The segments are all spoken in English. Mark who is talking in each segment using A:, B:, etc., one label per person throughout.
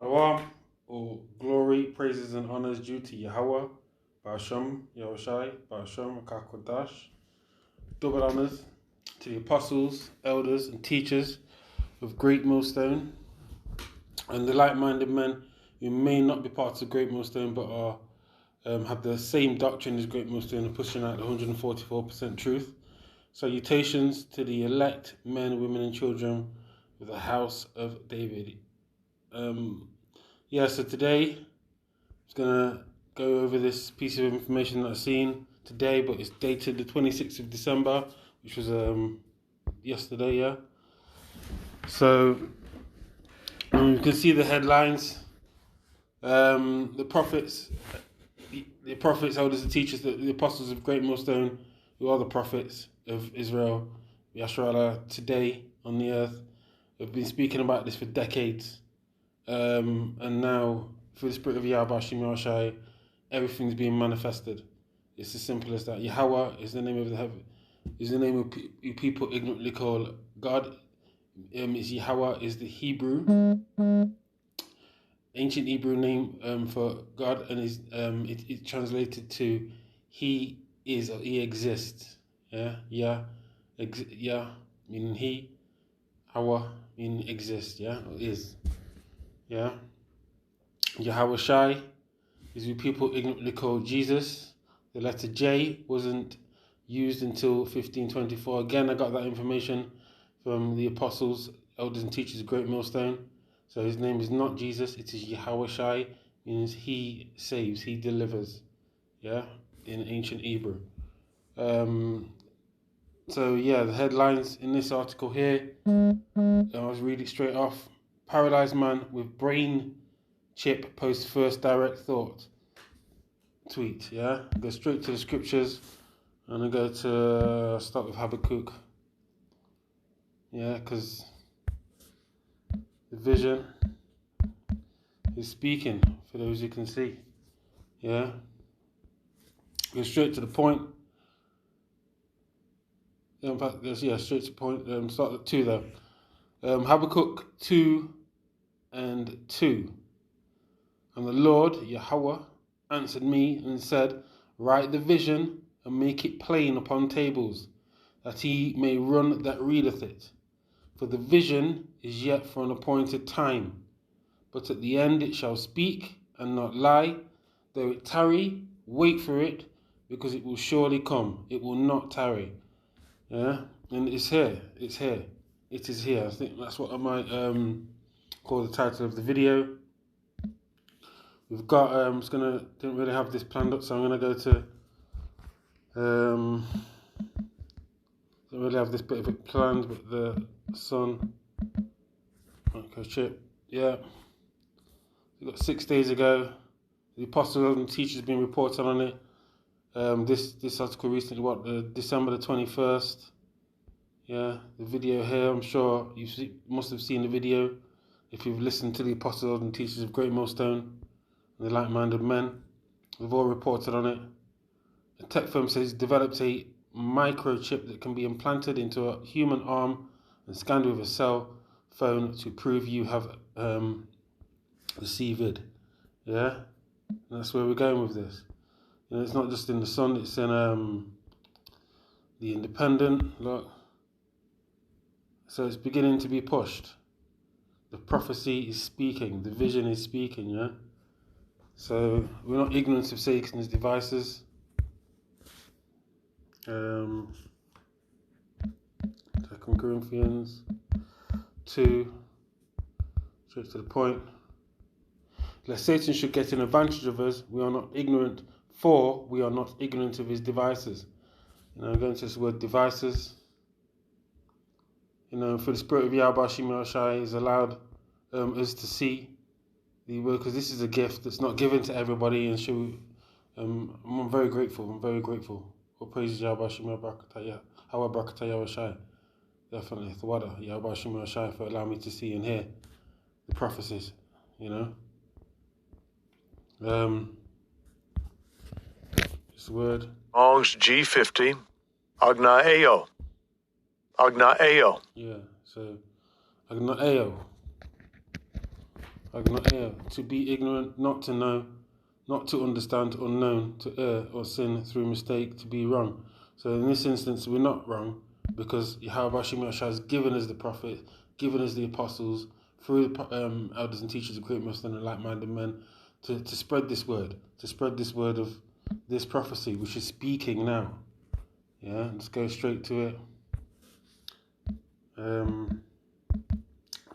A: Awam, all glory, praises, and honors due to Yahweh, Ba'asham, Yahushai, Ba'asham, Akakodash. Double honors to the apostles, elders, and teachers of Great Millstone, and the like-minded men who may not be part of Great Millstone but are have the same doctrine as Great Millstone and pushing out the 144% truth. Salutations to the elect men, women, and children of the house of David. So today I'm going to go over this piece of information that I've seen today, but it's dated the 26th of December, which was yesterday, yeah. So you can see the headlines. The prophets, elders, and teachers, the apostles of Great Millstone, who are the prophets of Israel, Yasharallah, today on the earth, have been speaking about this for decades. And now, through the spirit of Yahweh Shai, everything's being manifested. It's as simple as that. Yahweh is the name of the heaven, is the name of people ignorantly call God. Yahweh is the Hebrew, ancient Hebrew name for God, and is it's translated to He is or He exists. Yeah, meaning He, Hawa meaning exist. Yeah, or is. Yeah, Yahweh Shai is what people ignorantly call Jesus. The letter J wasn't used until 1524. Again, I got that information from the apostles, elders, and teachers of Great Millstone. So his name is not Jesus, it is Yahweh Shai, means He saves, He delivers. Yeah, in ancient Hebrew. The headlines in this article here, I'll read it straight off. Paralyzed man with brain chip posts first direct thought tweet. Yeah, go straight to the scriptures, and I go to start with Habakkuk. Yeah, because the vision is speaking for those who can see. Yeah, go straight to the point. In fact, straight to the point. Start at 2 though. Habakkuk 2 and 2. And the Lord, Yahweh, answered me and said, write the vision and make it plain upon tables, that he may run that readeth it. For the vision is yet for an appointed time, but at the end it shall speak and not lie. Though it tarry, wait for it, because it will surely come. It will not tarry. Yeah, and it's here. It's here. It is here. I think that's what I might call the title of the video. We've got, didn't really have this planned up, so I'm going to go to, don't really have this bit of it planned, but the sun, microchip, yeah. We got 6 days ago, the apostles and teachers have been reporting on it. This article recently, December the 21st. Yeah, the video here, I'm sure you must have seen the video if you've listened to the apostles and teachers of Great Millstone. The like-minded men, we've all reported on it. A tech firm says developed a microchip that can be implanted into a human arm and scanned with a cell phone to prove you have the CVID. Yeah, and that's where we're going with this. You know, it's not just in the Sun; it's in the Independent. Look, so it's beginning to be pushed. The prophecy is speaking. The vision is speaking. Yeah. So we're not ignorant of Satan's devices. 2 Corinthians 2, straight to the point. Lest Satan should get an advantage of us, we are not ignorant, for we are not ignorant of his devices. I'm going to this word devices. For the spirit of Yahweh Shai is allowed us to see the word, because this is a gift that's not given to everybody, and I'm very grateful. All praises Yahweh Shai Barakatah, Hawa Barakatah Yahweh Shai. Definitely, Thawada Yahweh Shai for allowing me to see and hear the prophecies. This word.
B: Strong's G50, Agnaeo. Yeah,
A: so Agnaeo. To be ignorant, not to know, not to understand, unknown, to err or sin through mistake, to be wrong. So in this instance, we're not wrong because Yahweh has given us the prophet, given us the apostles, through the elders and teachers of great Muslim and like-minded men, to spread this word, of this prophecy, which is speaking now. Yeah, let's go straight to it.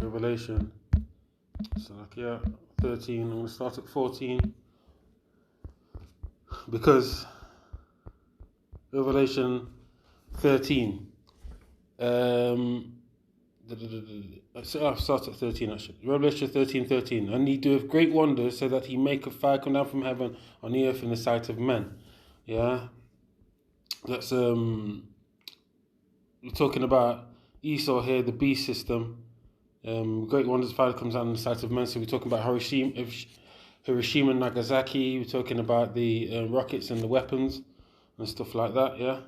A: Revelation. So 13. I'm going to start at 14 because Revelation 13. I'll start at 13 actually. Revelation 13:13. And he doeth great wonders, so that he maketh fire come down from heaven on the earth in the sight of men. Yeah, that's we're talking about Esau here, the beast system. Great wonders, fire comes down in the sight of men. So we're talking about Hiroshima and Nagasaki. We're talking about the rockets and the weapons and stuff like that. Yeah.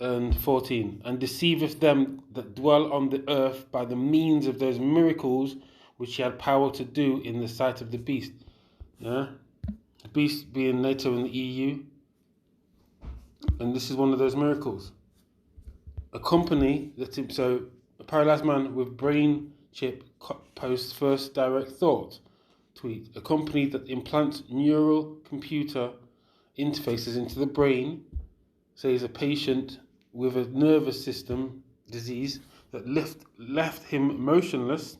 A: And 14, and deceiveth them that dwell on the earth by the means of those miracles which he had power to do in the sight of the beast. Yeah, the beast being NATO and the EU, and this is one of those miracles. A company a paralyzed man with brain chip posts first direct thought tweet. A company that implants neural computer interfaces into the brain, says a patient with a nervous system disease that left him motionless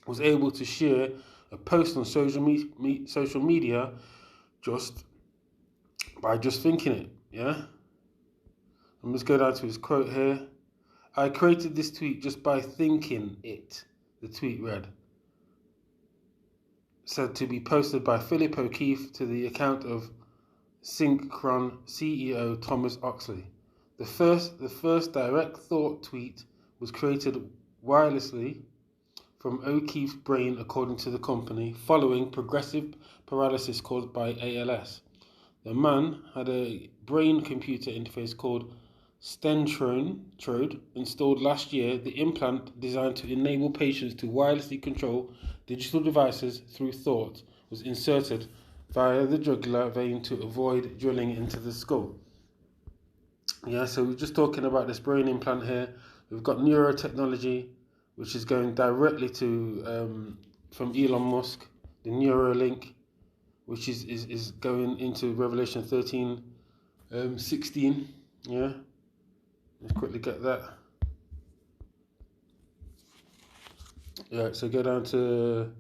A: was able to share a post on social media just by thinking it. Yeah, and let's go down to his quote here. I created this tweet just by thinking it, the tweet read. Said to be posted by Philip O'Keefe to the account of Synchron CEO Thomas Oxley. The first direct thought tweet was created wirelessly from O'Keefe's brain, according to the company, following progressive paralysis caused by ALS. The man had a brain-computer interface called Stentrode installed last year. The implant, designed to enable patients to wirelessly control digital devices through thought, was inserted via the jugular vein to avoid drilling into the skull. Yeah, so we're just talking about this brain implant here. We've got neurotechnology, which is going directly to from Elon Musk, the Neuralink, which is going into Revelation 13:16. Yeah, let's quickly get that. Yeah, so go down to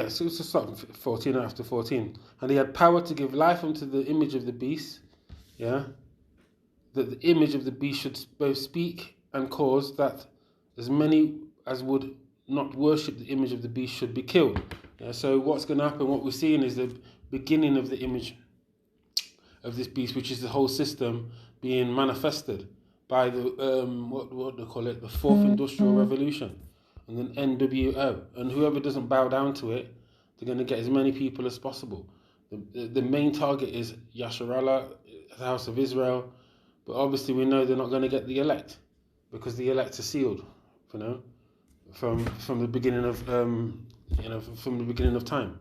A: so it's just start 14 after 14. And he had power to give life unto the image of the beast. Yeah, that the image of the beast should both speak and cause that as many as would not worship the image of the beast should be killed. Yeah, so what's going to happen? What we're seeing is the beginning of the image of this beast, which is the whole system being manifested by the what they call it, the Fourth Industrial Revolution, and then NWO, and whoever doesn't bow down to it, they're going to get as many people as possible. The main target is Yasharallah, the House of Israel, but obviously we know they're not going to get the elect because the elect are sealed, from the beginning of from the beginning of time.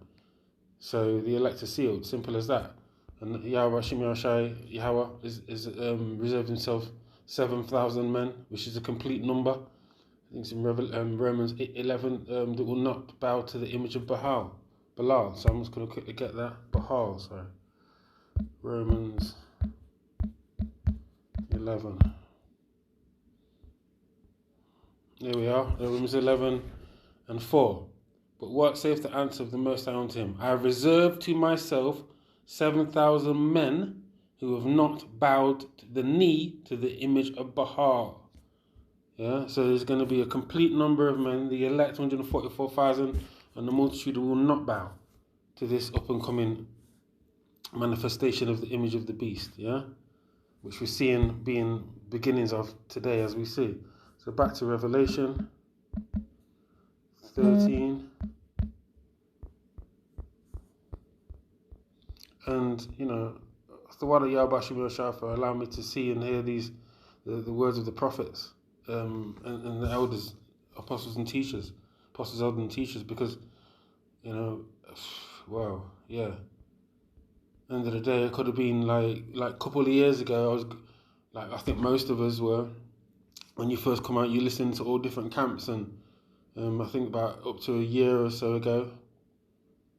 A: So the elect are sealed, simple as that. And Yahweh is reserved himself 7,000 men, which is a complete number. I think it's in Romans 11 that will not bow to the image of Balaal. So I'm just going to quickly get that. Baal, sorry. Romans 11. There we are. Romans 11:4. But what saith the answer of the Most High unto him? I have reserved to myself 7,000 men who have not bowed the knee to the image of Baal. Yeah, so there's going to be a complete number of men, the elect 144,000, and the multitude will not bow to this up and coming manifestation of the image of the beast. Yeah, which we're seeing being beginnings of today as we see. So back to Revelation 13. And, the word of Yahweh for allowing me to see and hear the words of the prophets and the elders, apostles and teachers apostles, elders, and teachers, because, you know, wow, yeah. End of the day, it could have been like a couple of years ago. I was like, I think most of us were. When you first come out, you listen to all different camps, and I think about up to a year or so ago.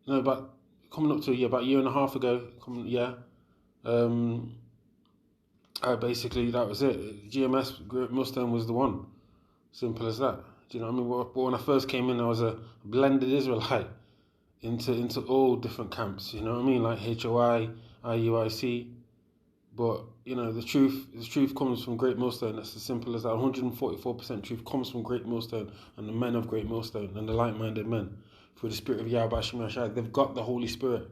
A: No, about coming up to a year, about a year and a half ago. Basically that was it. GMS, Great Millstone, was the one. Simple as that. Do you know what I mean? But when I first came in, I was a blended Israelite into all different camps. You know what I mean? Like HOI, IUIC. But you know, the truth comes from Great Millstone. That's as simple as that. 144% truth comes from Great Millstone and the men of Great Millstone and the like-minded men through the Spirit of Yahweh Shem Yahshai. They've got the Holy Spirit.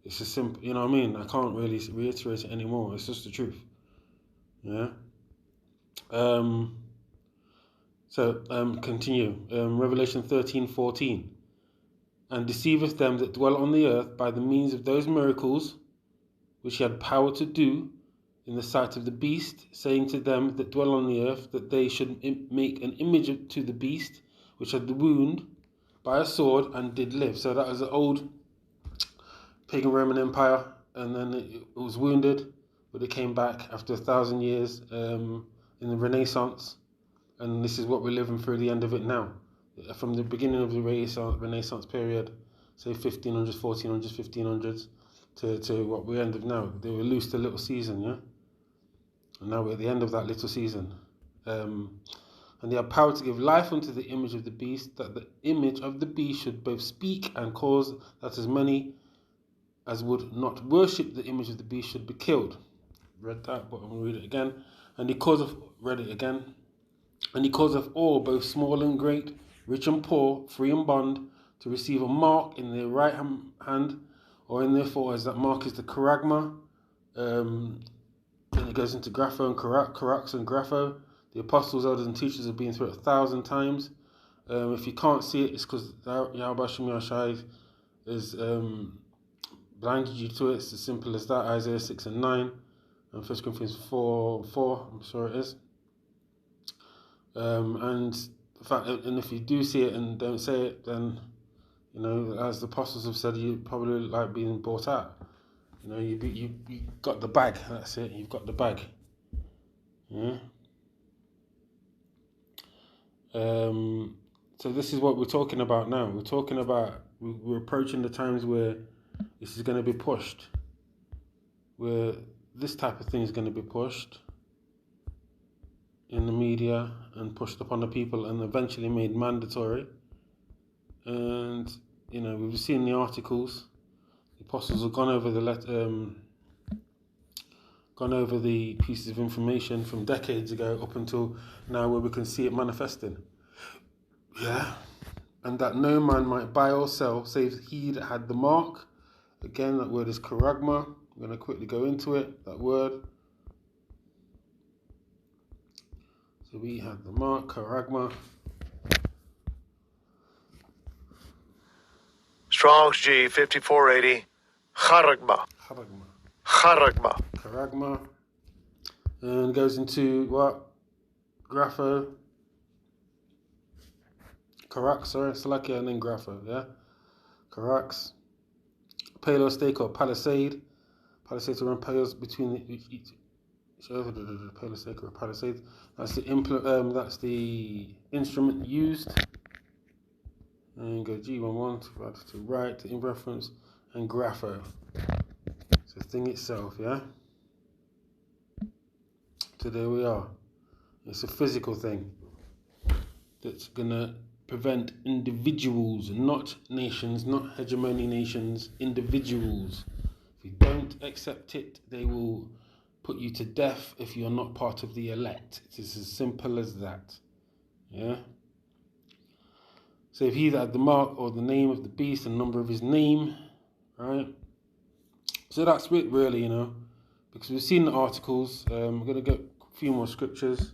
A: It's as simple. You know what I mean? I can't really reiterate it anymore. It's just the truth. Yeah. Continue. Revelation 13:14. And deceiveth them that dwell on the earth by the means of those miracles which he had power to do in the sight of the beast, saying to them that dwell on the earth that they should make an image to the beast which had the wound by a sword and did live. So that was the old pagan Roman Empire, and then it was wounded, but it came back after 1,000 years in the Renaissance, and this is what we're living through the end of it now. From the beginning of the Renaissance period, say 1500s, 1400s, 1500s, to what we end of now. They were loosed a little season, yeah? And now we're at the end of that little season. And they have power to give life unto the image of the beast, that the image of the beast should both speak and cause that as many as would not worship the image of the beast should be killed. Read that, but I'm going to read it again. And he causeth all, both small and great, rich and poor, free and bond, to receive a mark in their right hand or in their foreheads. That mark is the charagma. Then it goes into grapho and carax and grapho. The apostles, elders, and teachers have been through it 1,000 times. If you can't see it, it's because Yahweh Shem Yahshai is blinded you to it. It's as simple as that. Isaiah 6 and 9, and 1 Corinthians 4, I'm sure it is. And if you do see it and don't say it, then, you know, as the apostles have said, you probably like being bought out. You know, you got the bag. That's it. You've got the bag. Yeah. So this is what we're talking about now. We're talking about we're approaching the times where this is going to be pushed, where this type of thing is going to be pushed in the media and pushed upon the people and eventually made mandatory. And, you know, we've seen the articles. The apostles have gone over the pieces of information from decades ago up until now, where we can see it manifesting. Yeah. And that no man might buy or sell save he that had the mark. Again, that word is charagma. I'm going to quickly go into it, that word. So we had the mark, charagma.
B: Strong's G 5480. Charagma.
A: Charagma. And it goes into what? Grapho. Carax, sorry, Salakia and then Grapho, yeah? Carax. Palo stake or palisade. Palisade to run palos between each palo stake or palisade. That's the instrument used. And go G11 to right, to in reference, and Grapho. So the thing itself, yeah? So there we are. It's a physical thing that's gonna prevent individuals, not nations, not hegemony nations, individuals. If you don't accept it, they will put you to death if you're not part of the elect. It is as simple as that. Yeah? So if he that had the mark or the name of the beast and number of his name, right? So that's it really, you know, because we've seen the articles. I'm going to get a few more scriptures.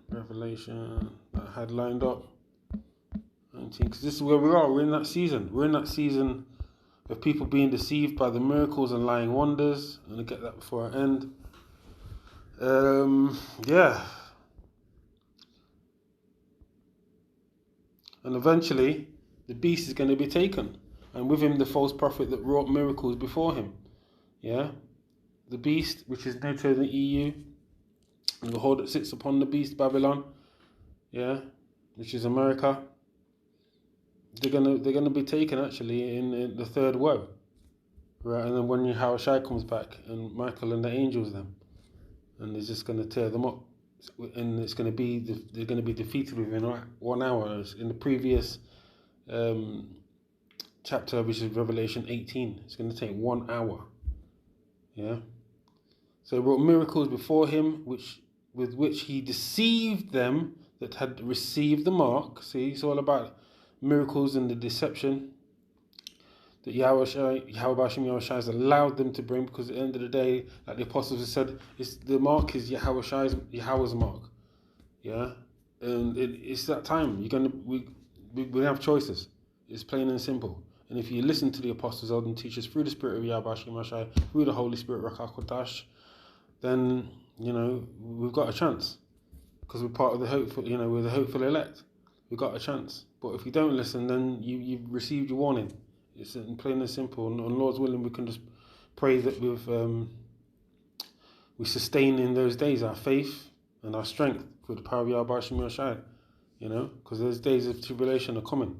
A: Revelation that I had lined up. 19, because this is where we are. We're in that season. We're in that season of people being deceived by the miracles and lying wonders. I'm going to get that before I end. Yeah. And eventually, the beast is going to be taken. And with him, the false prophet that wrought miracles before him. Yeah? The beast, which is NATO and the EU, and the horde that sits upon the beast, Babylon, yeah, which is America, they're gonna be taken actually in the third woe. Right, and then when Yahushua comes back and Michael and the angels them, and they're just gonna tear them up. And it's going to be they're going to be defeated within 1 hour. In the previous chapter, which is Revelation 18, it's going to take 1 hour. Yeah. So he wrought miracles before him, with which he deceived them that had received the mark. See, it's all about miracles and the deception that Yahweh has allowed them to bring, because at the end of the day, like the apostles have said, the mark is Yahweh's mark. Yeah? And it's that time. We have choices. It's plain and simple. And if you listen to the apostles, elders, and teachers through the spirit of Yahweh, through the Holy Spirit, Ruach HaKodesh, then, we've got a chance. Because we're part of the hopeful, we're the hopeful elect. We've got a chance. But if you don't listen, then you've received your warning. It's plain and simple. And Lord's willing, we can just pray that we sustain in those days our faith and our strength through the power of Yahweh Shai, because those days of tribulation are coming.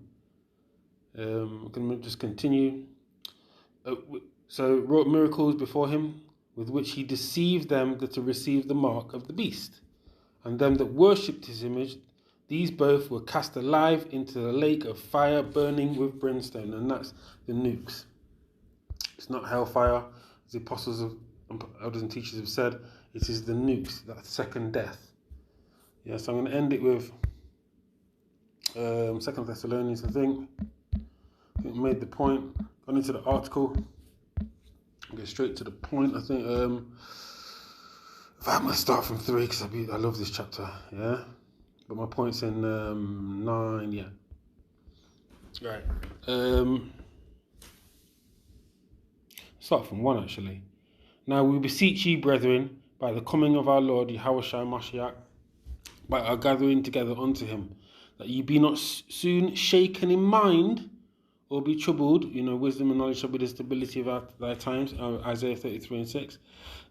A: We're going to just continue. So wrought miracles before him, with which he deceived them that to receive the mark of the beast, and them that worshipped his image. These both were cast alive into the lake of fire burning with brimstone, and that's the nukes. It's not hellfire, as the apostles of elders and teachers have said. It is the nukes, that second death. Yeah, so I'm going to end it with 2 Thessalonians, I think made the point. Gone into the article. I'll get straight to the point, I think. I'm going to start from 3 because I love this chapter, yeah? But my point's in 9, yeah. Right. Start from 1, actually. Now we beseech ye, brethren, by the coming of our Lord Yahushua Mashiach, by our gathering together unto him, that ye be not soon shaken in mind, or be troubled. Wisdom and knowledge shall be the stability of thy times, Isaiah 33:6.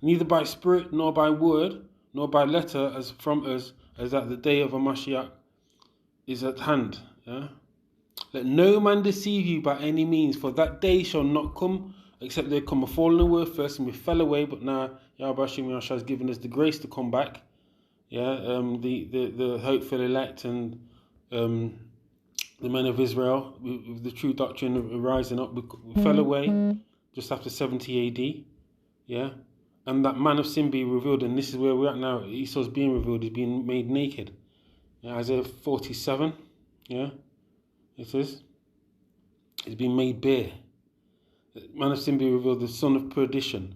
A: Neither by spirit, nor by word, nor by letter, as from us, as that the day of a Mashiach is at hand. Yeah? Let no man deceive you by any means, for that day shall not come, except there come a fallen away first, and we fell away, but now Yahweh has given us the grace to come back. Yeah, the hopeful elect and the men of Israel, with the true doctrine of rising up, we fell away just after 70 AD. Yeah. And that man of sin be revealed, and this is where we're at now. Esau's being revealed, he's being made naked. Yeah, Isaiah 47, yeah, it says, he's been made bare. The man of sin be revealed, the son of perdition,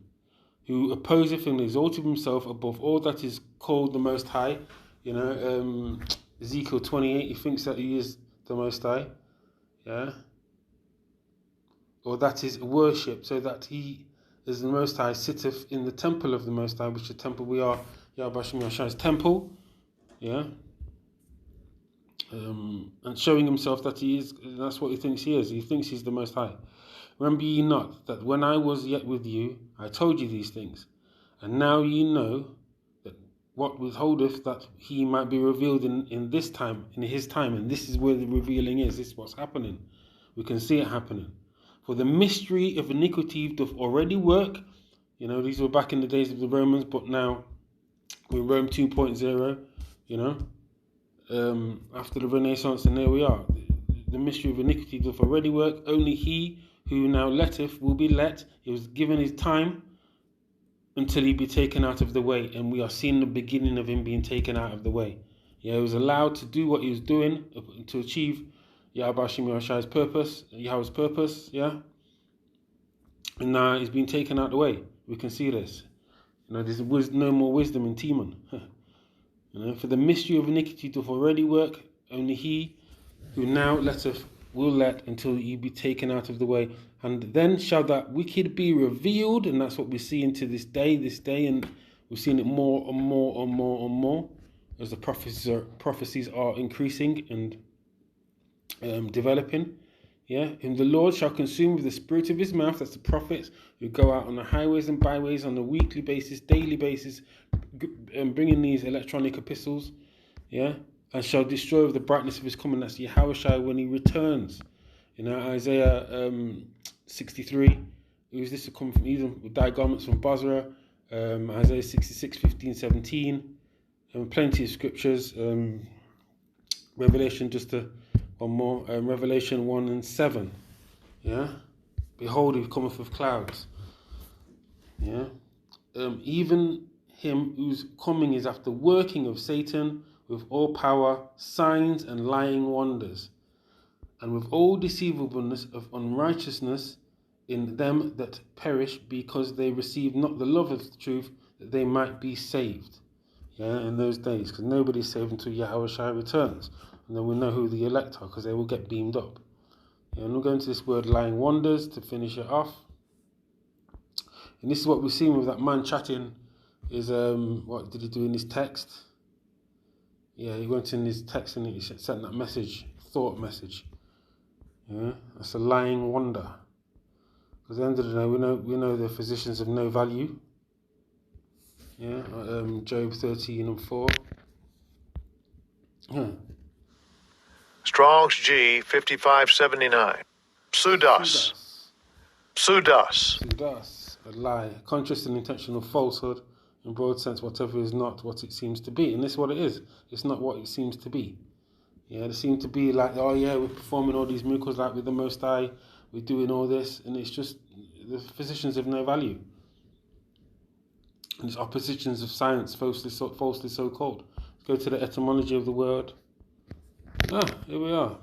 A: who opposeth and exalteth himself above all that is called the Most High. Ezekiel 28, he thinks that he is the Most High, yeah, or that is worship, so that he is the Most High, sitteth in the temple of the Most High, which is the temple we are, Yahweh Shai's temple, yeah, and showing himself that he is, that's what he thinks he is. He thinks he's the Most High. Remember ye not that when I was yet with you, I told you these things, and now ye know that what withholdeth that he might be revealed in this time, in his time, and this is where the revealing is. This is what's happening. We can see it happening. For the mystery of iniquity doth already work. These were back in the days of the Romans, but now we're Rome 2.0, after the Renaissance, and there we are. The mystery of iniquity doth already work. Only he who now letteth will be let. He was given his time until he be taken out of the way, and we are seeing the beginning of him being taken out of the way. Yeah, he was allowed to do what he was doing to achieve Yahweh's purpose, yeah? And now he's been taken out of the way. We can see this. There's no more wisdom in Timon. For the mystery of iniquity doth already work. Only he who now letteth will let until he be taken out of the way. And then shall that wicked be revealed. And that's what we see into this day, and we've seen it more and more and more and more as the prophecies are increasing and developing. Yeah, and the Lord shall consume with the spirit of his mouth, that's the prophets who go out on the highways and byways on a weekly basis, daily basis, bringing these electronic epistles, yeah, and shall destroy with the brightness of his coming, that's Yahushua when he returns. You know, Isaiah 63, who's this to come from Edom, with thy garments from Basra, Isaiah 66, 15, 17, and plenty of scriptures, Revelation, just one more, Revelation 1 and 7, yeah, behold, he cometh with clouds, yeah, even him whose coming is after working of Satan with all power, signs and lying wonders, and with all deceivableness of unrighteousness in them that perish, because they receive not the love of the truth, that they might be saved. Yeah, in those days, because nobody's saved until Yahushua returns. And then we'll know who the elect are, because they will get beamed up. Yeah, and we'll go into this word lying wonders to finish it off. And this is what we've seen with that man chatting, is what did he do in his text? Yeah, he went in his text and he sent that message, thought message. Yeah, that's a lying wonder. Because at the end of the day, we know the physicians of no value. Yeah, Job 13 and 4. Yeah.
B: Strong's G 5579. Pseudos. Pseudos.
A: Pseudos, a lie, conscious and intentional falsehood, in broad sense, whatever is not what it seems to be. And this is what it is. It's not what it seems to be. Yeah, they seem to be like, oh yeah, we're performing all these miracles like with the Most High, we're doing all this, and it's just the physicians of no value. And it's oppositions of science, falsely so called. Let's go to the etymology of the word. Here we are.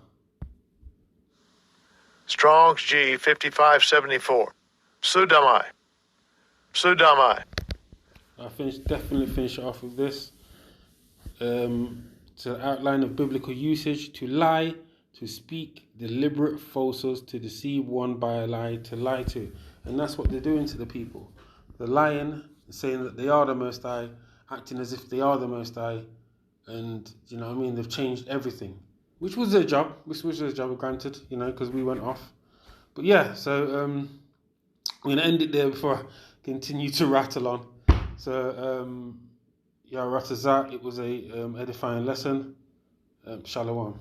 B: Strong's G 5574. Pseudomai. Pseudomai.
A: Definitely finish it off with this. To outline of biblical usage: to lie, to speak deliberate falsehoods, to deceive one by a lie, to lie to. And that's what they're doing to the people. They're lying, saying that they are the Most High, acting as if they are the Most High, and, you know what I mean, they've changed everything. Which was their job, granted, you know, because we went off. But yeah, so I'm going to end it there before I continue to rattle on. So, yeah, Ratazat, it was a edifying lesson. Shalom.